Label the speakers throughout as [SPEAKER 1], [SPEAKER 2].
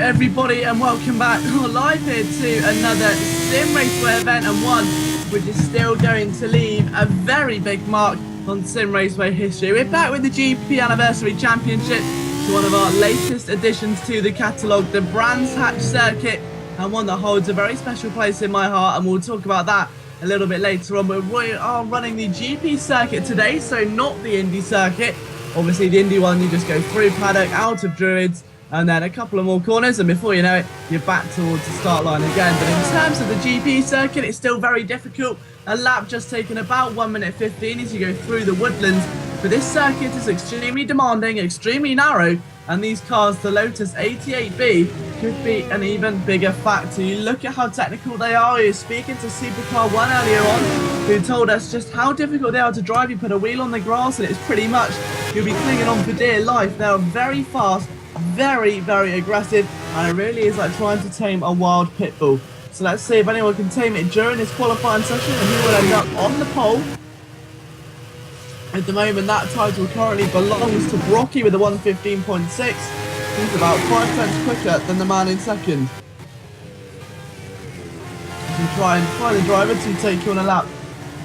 [SPEAKER 1] everybody, and welcome back live here to another Simraceway event, and one which is still going to leave a very big mark on Simraceway history. We're back with the GP Anniversary Championship, to one of our latest additions to the catalogue, the Brands Hatch Circuit, and one that holds a very special place in my heart, and we'll talk about that a little bit later on. But we are running the GP circuit today, so not the Indy circuit. Obviously the Indy one, you just go through paddock, out of Druids, and then a couple of more corners, and before you know it, you're back towards the start line again. But in terms of the GP circuit, it's still very difficult. A lap just taken about 1 minute 15 as you go through the woodlands. But this circuit is extremely demanding, extremely narrow, and these cars, the Lotus 88B, could be an even bigger factor. You look at how technical they are. You're speaking to Supercar 1 earlier on, who told us just how difficult they are to drive. You put a wheel on the grass and it's pretty much, you'll be clinging on for dear life. They are very fast, very, very aggressive, and it really is like trying to tame a wild pit bull. So let's see if anyone can tame it during this qualifying session and who will end up on the pole. At the moment, that title currently belongs to Brocky with a 1:15.6. He's about 5 tenths quicker than the man in second. We try and find the driver to take you on a lap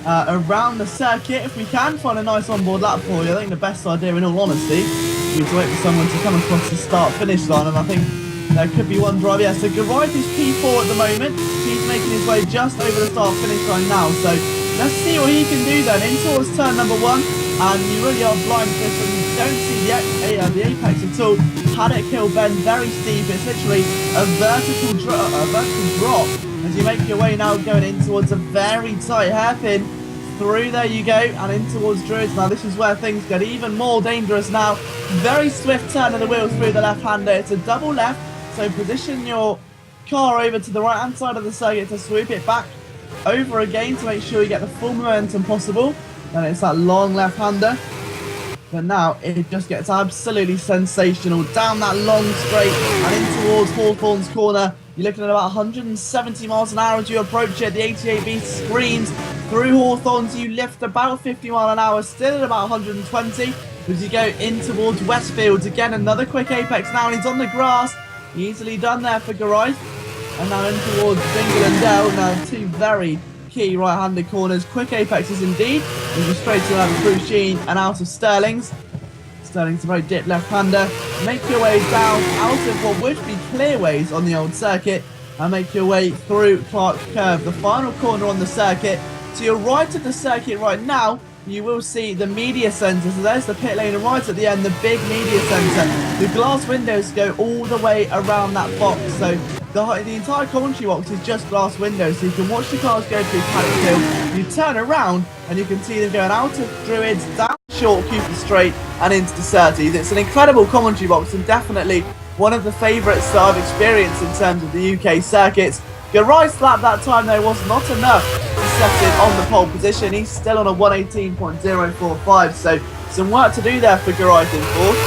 [SPEAKER 1] around the circuit. If we can find a nice onboard lap for you, I think the best idea, in all honesty, would be to wait for someone to come across the start-finish line, and I think there could be one driver. Yeah, so Geraint is P4 at the moment. He's making his way just over the start-finish line now, so let's see what he can do then. In towards turn number 1, and you really are blind to this when you don't see the apex at all. Paddock Hill bend, very steep. It's literally a vertical drop as you make your way now going in towards a very tight hairpin. Through there you go, and in towards Druids. Now this is where things get even more dangerous now. Very swift turn of the wheels through the left-hander. It's a double left, so position your car over to the right-hand side of the circuit to swoop it back over again to make sure you get the full momentum possible. And it's that long left-hander. But now it just gets absolutely sensational down that long straight and in towards Hawthorne's corner. You're looking at about 170 miles an hour as you approach it. The 88B screams through Hawthorne's. You lift about 50 miles an hour, still at about 120 as you go in towards Westfields. Again, another quick apex now, and he's on the grass. Easily done there for Geraint. And now in towards Dingle and Dell. Now two very key right-handed corners. Quick apexes indeed. You go straight to through Sheen and out of Sterling's. Sterling's a very dip left-hander. Make your way down out of what would be clearways on the old circuit, and make your way through Clark Curve, the final corner on the circuit. To your right of the circuit right now, you will see the media centre. So there's the pit lane, and right at the end, the big media centre. The glass windows go all the way around that box. So the entire commentary box is just glass windows, so you can watch the cars go through Paddock Hill. You turn around and you can see them going out of Druids, down short Cooper Straight and into the Surtees. It's an incredible commentary box, and definitely one of the favourites that I've experienced in terms of the UK circuits. Geraint's lap that time though was not enough to set him on the pole position. He's still on a 1:18.045, so some work to do there for Geraint in fourth.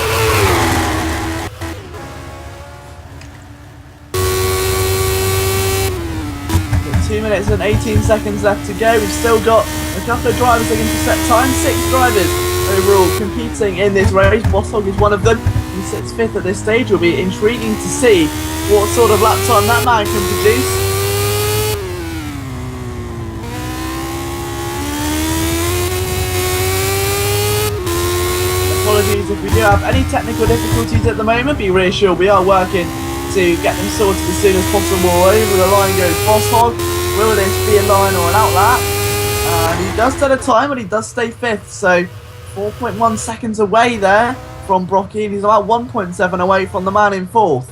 [SPEAKER 1] 2 minutes and 18 seconds left to go. We've still got a couple of drivers looking to set time. 6 drivers overall competing in this race. Bosshog is one of them. He sits 5th at this stage. Will be intriguing to see what sort of lap time that man can produce. Apologies if we do have any technical difficulties at the moment. Be reassured, we are working to get them sorted as soon as possible. Over the line goes Bosshog. Will this be a line or an out lap? And he does set a time, but he does stay 5th, so 4.1 seconds away there from Brocky, and he's about 1.7 away from the man in 4th.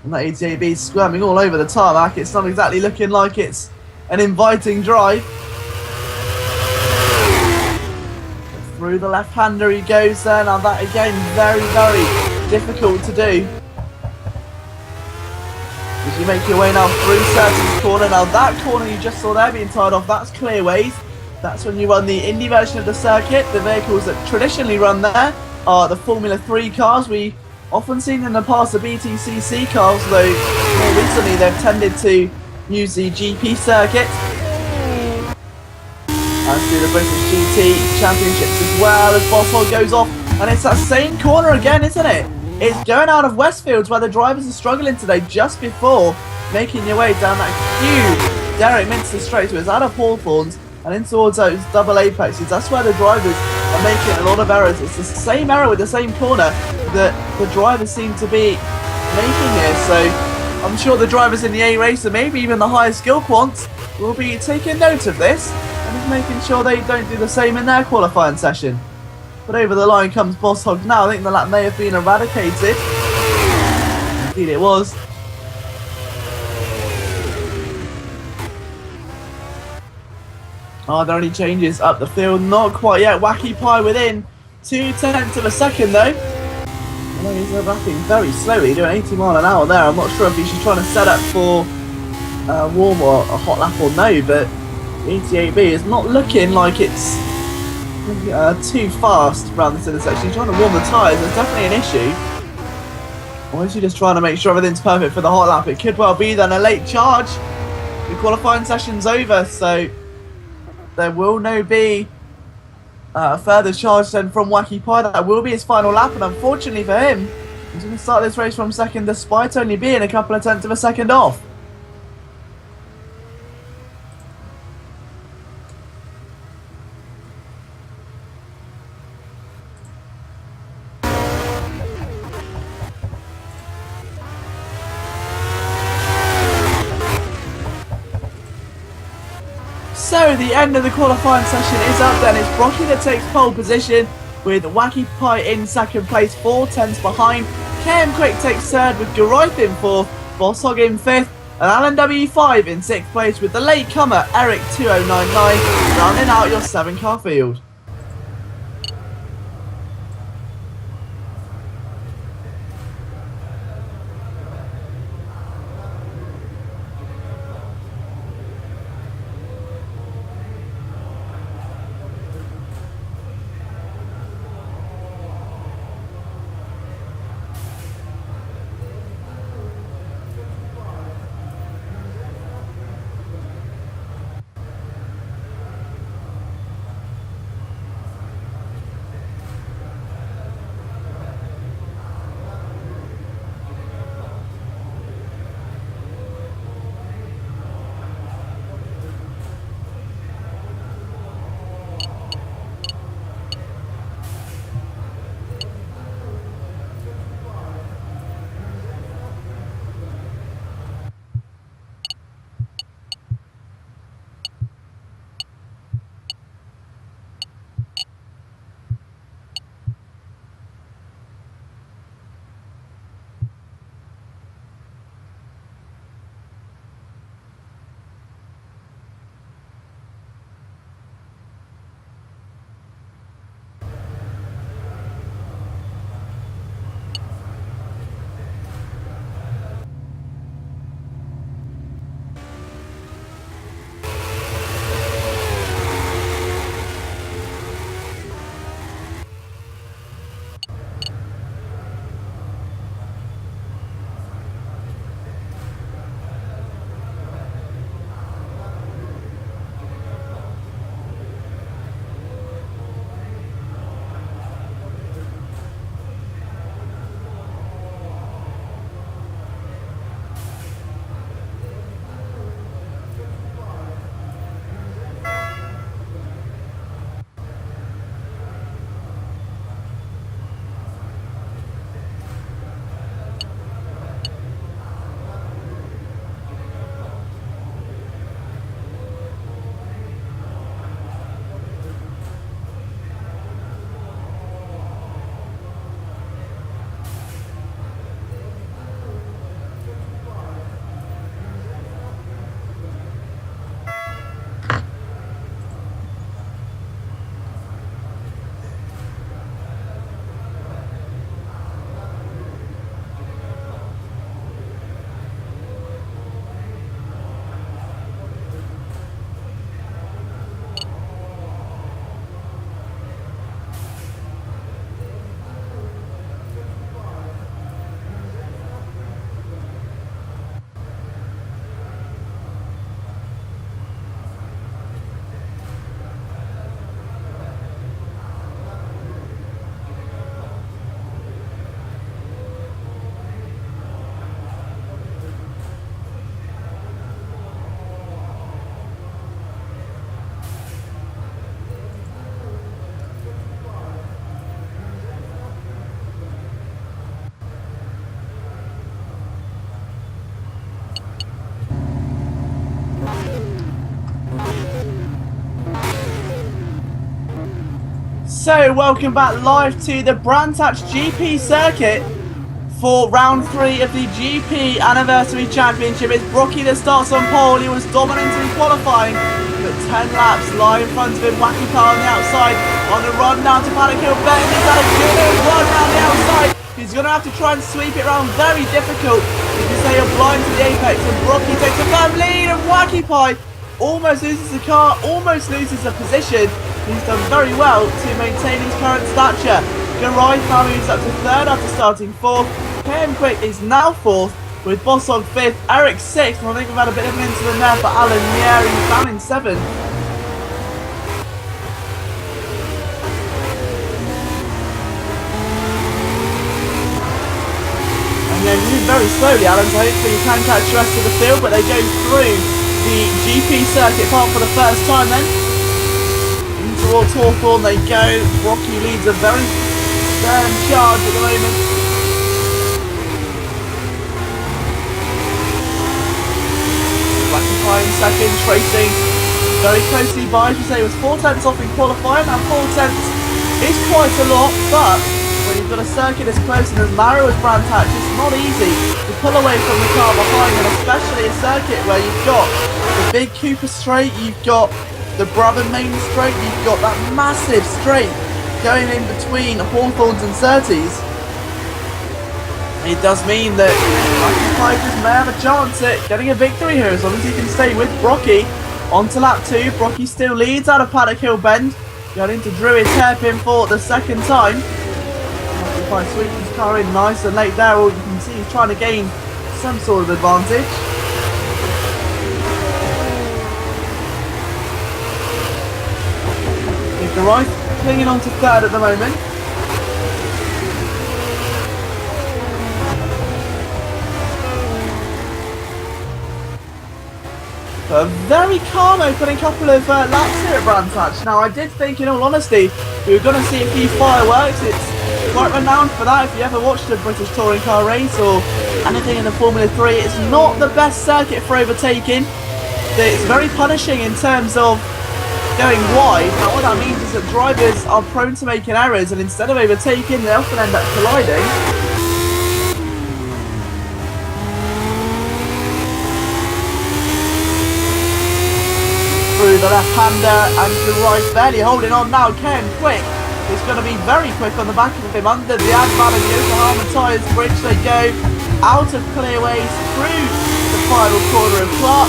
[SPEAKER 1] And that 88B squirming all over the tarmac. It's not exactly looking like it's an inviting drive. Through the left-hander he goes there. Now that again, very, very difficult to do. As you make your way now through Surtees' corner. Now that corner you just saw there being tied off, that's clearways. That's when you run the Indy version of the circuit. The vehicles that traditionally run there are the Formula 3 cars. We often seen in the past the BTCC cars, though more recently they've tended to use the GP circuit. And through the British GT Championships as well, as Bosshog goes off. And it's that same corner again, isn't it? is going out of Westfields, where the drivers are struggling today, just before making your way down that huge Derek Minster straight. So it's out of Hawthorns and in towards those double apexes. That's where the drivers are making a lot of errors. It's the same error with the same corner that the drivers seem to be making here. So I'm sure the drivers in the A race, and maybe even the higher skill quants, will be taking note of this and just making sure they don't do the same in their qualifying session. But over the line comes Boss Hog now. I think the lap may have been eradicated. Indeed it was. Are there any changes up the field? Not quite yet. Wacky Pie within 0.2 of a second though. Well, he's wrapping very slowly, doing 80 mile an hour there. I'm not sure if he's just trying to set up for a warm or a hot lap or no, but the ET8B is not looking like it's too fast around this intersection. He's trying to warm the tyres. There's definitely an issue. Or is he just trying to make sure everything's perfect for the hot lap? It could well be then a late charge. The qualifying session's over, so there will no be a further charge then from Wacky Pie. That will be his final lap, and unfortunately for him, he's going to start this race from second despite only being a couple of tenths of a second off. So the end of the qualifying session is up then. It's Brocky that takes pole position with Wacky Pie in second place, 4 tenths behind. KM Quick takes third with Garith in fourth, Boss Hog in fifth, and Alan W5 in sixth place with the latecomer Eric 2099 rounding out your 7-car field. So, welcome back live to the Brantac GP circuit for round 3 of the GP Anniversary Championship. It's Brocky that starts on pole. He was dominant in qualifying, but 10 laps lie in front of him. Wacky car on the outside on the run down to Paddock Hill Bend. He's had a good run around the outside. He's going to have to try and sweep it around. Very difficult because they are blind to the apex, and Brocky takes a firm lead, and Wacky Pie almost loses the car, almost loses the position. He's done very well to maintain his current stature. Garai now moves up to 3rd after starting 4th. KM Quick is now 4th, with Bossog 5th, Eric 6th, and I think we've had a bit of an incident there for Alan Mier, he's down in 7th. And they're moving very slowly, Alan, so hopefully you can catch the rest of the field, but they go through the GP circuit park for the first time then. Towards Hawthorne they go. Rocky leads a very firm charge at the moment. Wacky Pie in 2nd, tracing very closely by, as you say, was 4 tenths off in qualifying. Now 4 tenths is quite a lot, but when you've got a circuit as close and as narrow as Brantac, it's not easy to pull away from the car behind, and especially a circuit where you've got the big Cooper straight, you've got the Brabham main straight, you've got that massive straight going in between Hawthorns and Surtees. It does mean that Wacky Pie just may have a chance at getting a victory here as long as he can stay with Brocky. On to lap 2, Brocky still leads out of Paddock Hill Bend, going into Druid's hairpin for the 2nd time. Wacky Pie sweeps his car in nice and late there, all you can see he's trying to gain some sort of advantage. Garai clinging on to 3rd at the moment. A very calm opening couple of laps here at Brantac. Now I did think, in all honesty, we were going to see a few fireworks. It's quite renowned for that. If you ever watched a British touring car race or anything in the Formula 3, it's not the best circuit for overtaking. It's very punishing in terms of going wide. Now what that means is that drivers are prone to making errors, and instead of overtaking they often end up colliding. Through the left-hander and to right, barely holding on now. KM Quick is going to be very quick on the back of him under the Adval and Yokohama tyres bridge. They go out of clearways through the final corner of Clark.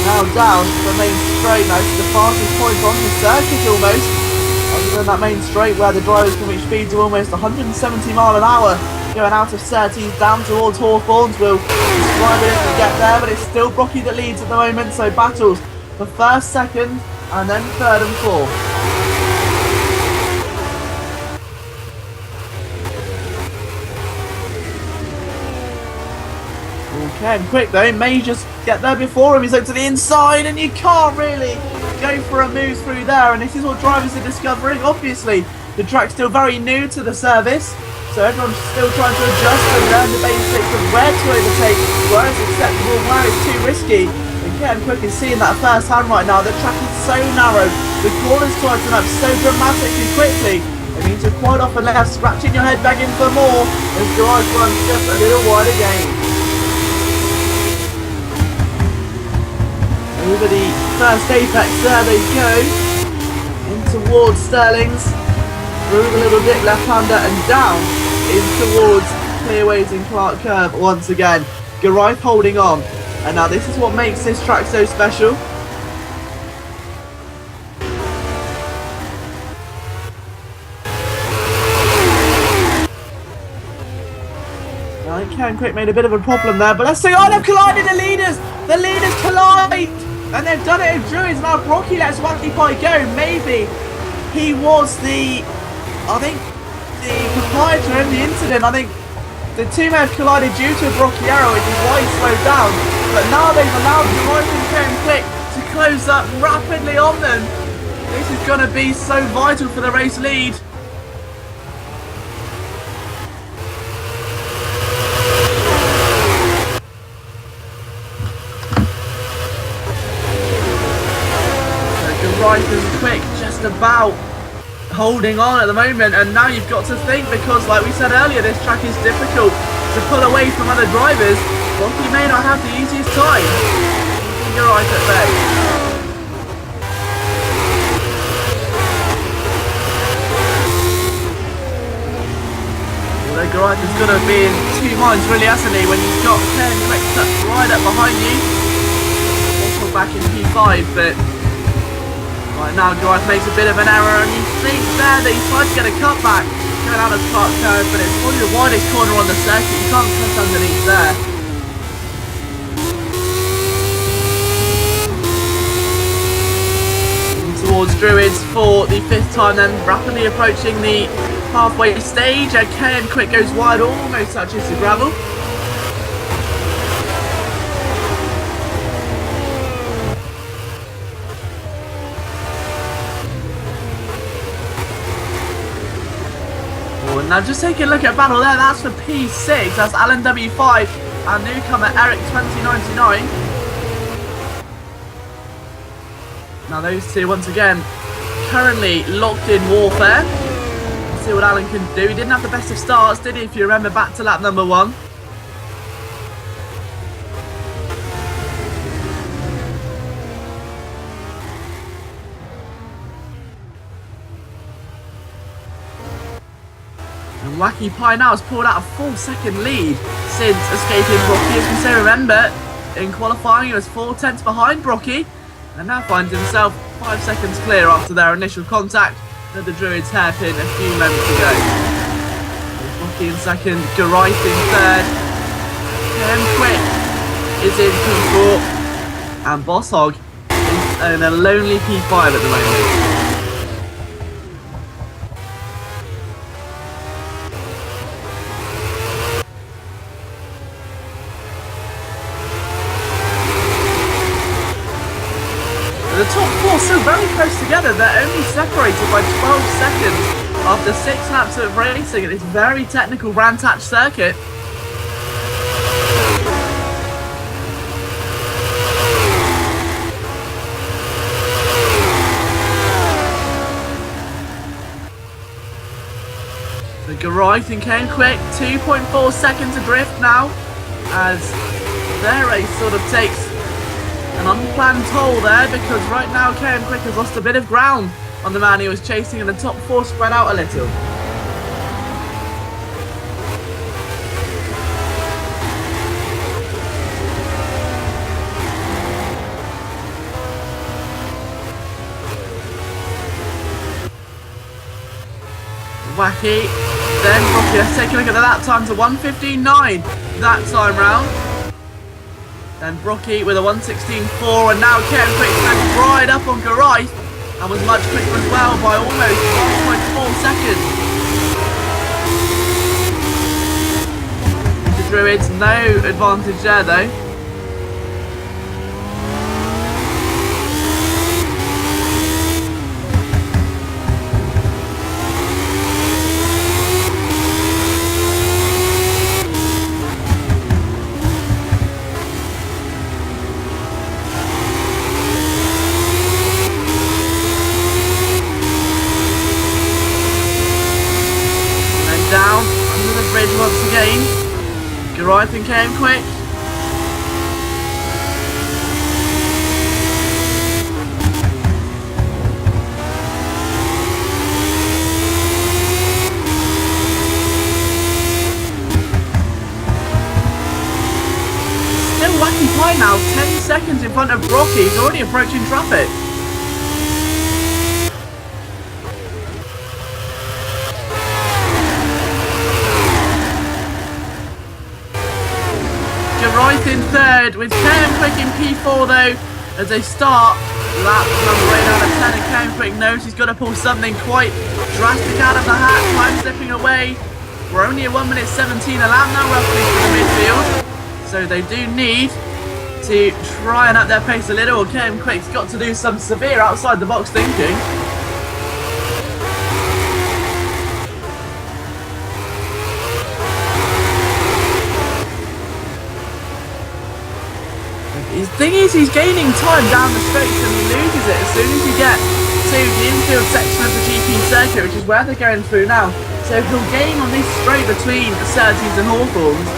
[SPEAKER 1] Now down the main straight. Now it's the fastest point on the circuit almost, other than that main straight where the drivers can reach speeds of almost 170 mile an hour going out of Surtees down towards Hawthorns. We'll describe it as we get there, but it's still Brocky that leads at the moment, so battles for 1st, 2nd and then 3rd and 4th. Okay, Quick though, may just get there before him. He's up to the inside and you can't really go for a move through there, and this is what drivers are discovering. Obviously the track's still very new to the service, so everyone's still trying to adjust and learn the basics of where to overtake, where it's acceptable, where it's too risky. And KM Quick is seeing that first hand right now. The track is so narrow, the corners tighten up so dramatically quickly. It means you're quite often left scratching your head begging for more as Garai runs just a little wide again. Over the first apex there they go, in towards Sterling's, through the little dip left-hander and down in towards Clearways and Clark Curve once again. Garai holding on, and now this is what makes this track so special. I think KM Quick made a bit of a problem there, but let's see. Oh, they've collided the leaders! The leaders collide! And they've done it in Druids. Now Brocky lets Wacky Pie go. Maybe he was the proprietor in the incident. I think the two may have collided due to a Brocky error, which is why he slowed down. But now they've allowed Garai and KM Quick to close up rapidly on them. This is going to be so vital for the race lead. Right and Quick just about holding on at the moment, and now you've got to think, because like we said earlier, this track is difficult to pull away from other drivers. Rocky may not have the easiest time. You're right at bay. Well, Geraint is going to be in two minds really, hasn't he, when you've got Ken Quick tucked right up behind you. Also back in P5, but right now Geraint makes a bit of an error, and you think there that he's tried to get a cutback coming out of Park Curve, but it's probably the widest corner on the circuit. You can't cut underneath there. Towards Druids for the 5th time, then rapidly approaching the halfway stage. KM Quick goes wide, almost touches the gravel. Oh, and now just taking a look at battle there, that's for P6, that's Alan W5 and newcomer Eric 2099. Now those two, once again, currently locked in warfare. Let's see what Alan can do. He didn't have the best of starts, did he, if you remember back to lap number 1. And Wacky Pie now has pulled out a full second lead since escaping Brocky. As we say, remember, in qualifying he was 4 tenths behind Brocky, and now finds himself 5 seconds clear after their initial contact with the Druids hairpin a few moments ago. Brocky in second, Geraint in third, KM Quick is in P4, and Boss Hog is in a lonely P5 at the moment. The top 4 still very close together. They're only separated by 12 seconds after 6 laps of racing at this very technical Rantatch circuit. So Geraint and KM Quick, 2.4 seconds adrift now, as their race sort of takes an unplanned toll there, because right now KM Quick has lost a bit of ground on the man he was chasing, and the top 4 spread out a little. Wacky, then Rocky. Let's take a look at the lap time to 1:15.9 that time round. Then Brocky with a 1:16.4, and now KM Quick standing right up on Geraint and was much quicker as well by almost 1.4 seconds. The Druids, no advantage there though. Down under the bridge once again. Geraint and KM Quick. Still Wacky Pie now, 10 seconds in front of Brocky. He's already approaching traffic. Geraint in third, with KM Quick in P4 though, as they start lap number 8 out of 10, and KM Quick knows he's got to pull something quite drastic out of the hat. Time slipping away. We're only at 1:17 a lap now roughly for the midfield, so they do need to try and up their pace a little. KM Quick's got to do some severe outside the box thinking. The thing is, he's gaining time down the straight and he loses it as soon as you get to into the infield section of the GP circuit, which is where they're going through now. So he'll gain on this straight between Surtees and Hawthorns,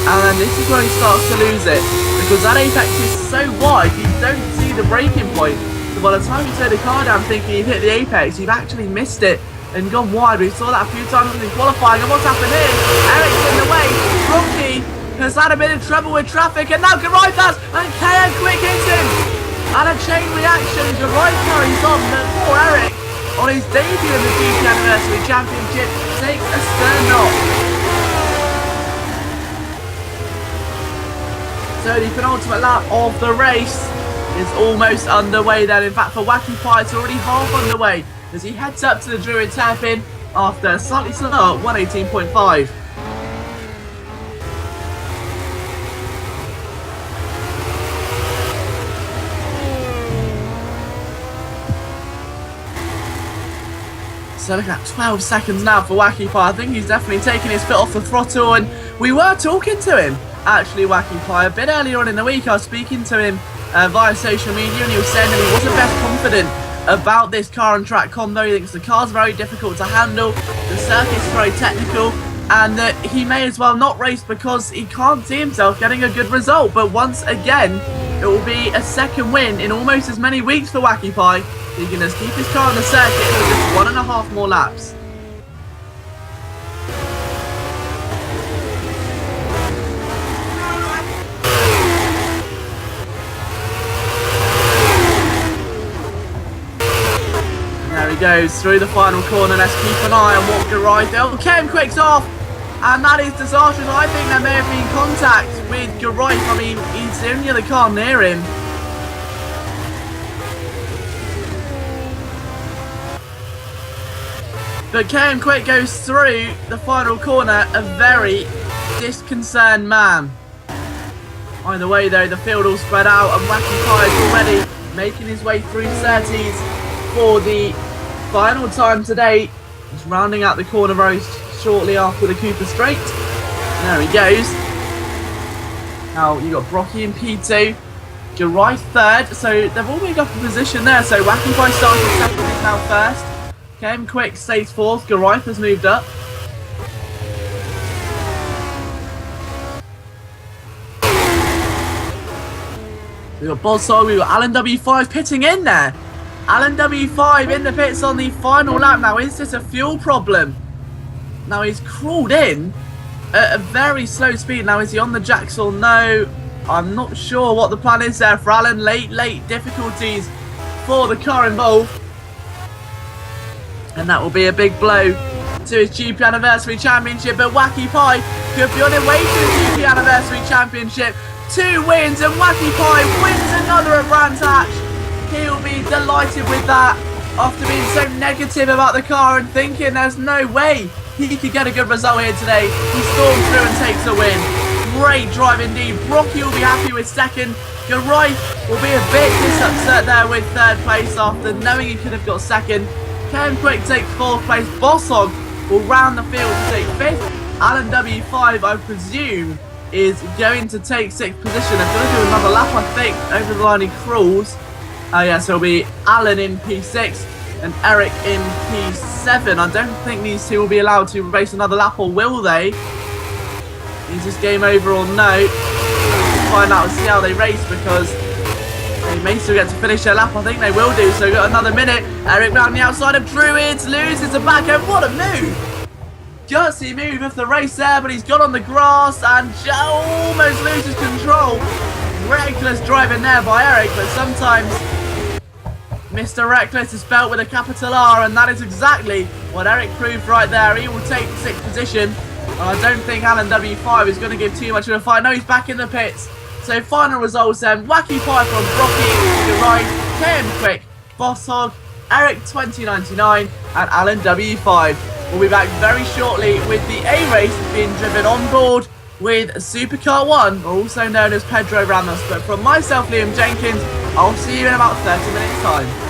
[SPEAKER 1] and then this is where he starts to lose it, because that apex is so wide you don't see the braking point. So by the time you turn the car down thinking you've hit the apex, you've actually missed it and gone wide. We saw that a few times in qualifying, and what's happened here? Eric's in the way. Rocky has had a bit of trouble with traffic, and now Garai does, and KM Quick hits him. And a chain reaction, Garai carries on, but poor Eric, on his debut in the GP Anniversary Championship, takes a stern knock. So the penultimate lap of the race is almost underway then. In fact, for Wacky Pie, it's already half underway as he heads up to the Druid Hairpin after a slightly slower 118.5. So looking at 12 seconds now for Wacky Pie. I think he's definitely taking his foot off the throttle, and we were talking to him, actually, Wacky Pie. A bit earlier on in the week, I was speaking to him via social media, and he was saying that he wasn't best confident about this car and track combo. He thinks the car's very difficult to handle, the circuit's very technical, and that he may as well not race because he can't see himself getting a good result. But once again, it will be a second win in almost as many weeks for Wacky Pie. He can just keep his car on the circuit for just 1.5 more laps. There he goes through the final corner. Let's keep an eye on what Garai does. KM Quick's off, and that is disastrous. I think there may have been contact with Garai. I mean, he's the only other car near him. But KM Quick goes through the final corner, a very disconcerted man. Either way though, the field all spread out, and Wacky Pie is already making his way through Surtees for the final time today. He's rounding out the corner very shortly after the Cooper Straight. There he goes. Now you've got Brocky in P2, Garai third, so they've all moved up a position there. So Wacky Pie starting second, is now first. KM Quick stays fourth, Garai has moved up. We've got Bossog, we've got Alan W5 pitting in there. Alan W5 in the pits on the final lap. Now, is this a fuel problem? Now, he's crawled in at a very slow speed. Now, is he on the jacks or no? I'm not sure what the plan is there for Alan. Late difficulties for the car involved. And that will be a big blow to his GP Anniversary Championship. But Wacky Pie could be on his way to the GP Anniversary Championship. 2 wins, and Wacky Pie wins another at Brands Hatch. He'll be delighted with that after being so negative about the car and thinking there's no way he could get a good result here today. He storms through and takes a win. Great drive indeed. Brocky will be happy with second. Garai will be a bit disupset there with third place after knowing he could have got second. KM Quick takes fourth place. Bossog will round the field to take fifth. Alan W5, I presume, is going to take sixth position. They're going to do another lap, I think, over the line he crawls. Yes, it'll be Alan in P6 and Eric in P7. I don't think these two will be allowed to race another lap, or will they? Is this game over or no? We'll find out and see how they race, because they may still get to finish their lap. I think they will do, so we've got another minute. Eric round the outside of Druids, loses the back end. What a move! Gutsy move of the race there, but he's got on the grass and almost loses control. Reckless driving there by Eric, but sometimes Mr. Reckless is spelt with a capital R, and that is exactly what Eric proved right there. He will take sixth position. I don't think Alan W5 is going to give too much of a fight. No, he's back in the pits. So final results then: Wacky Pie from Brocky, Garai, KM Quick, Bossog, Eric 2099 and Alan W5. We'll be back very shortly with the A race being driven on board with Supercar 1, also known as Pedro Ramos. But from myself, Liam Jenkins, I'll see you in about 30 minutes time.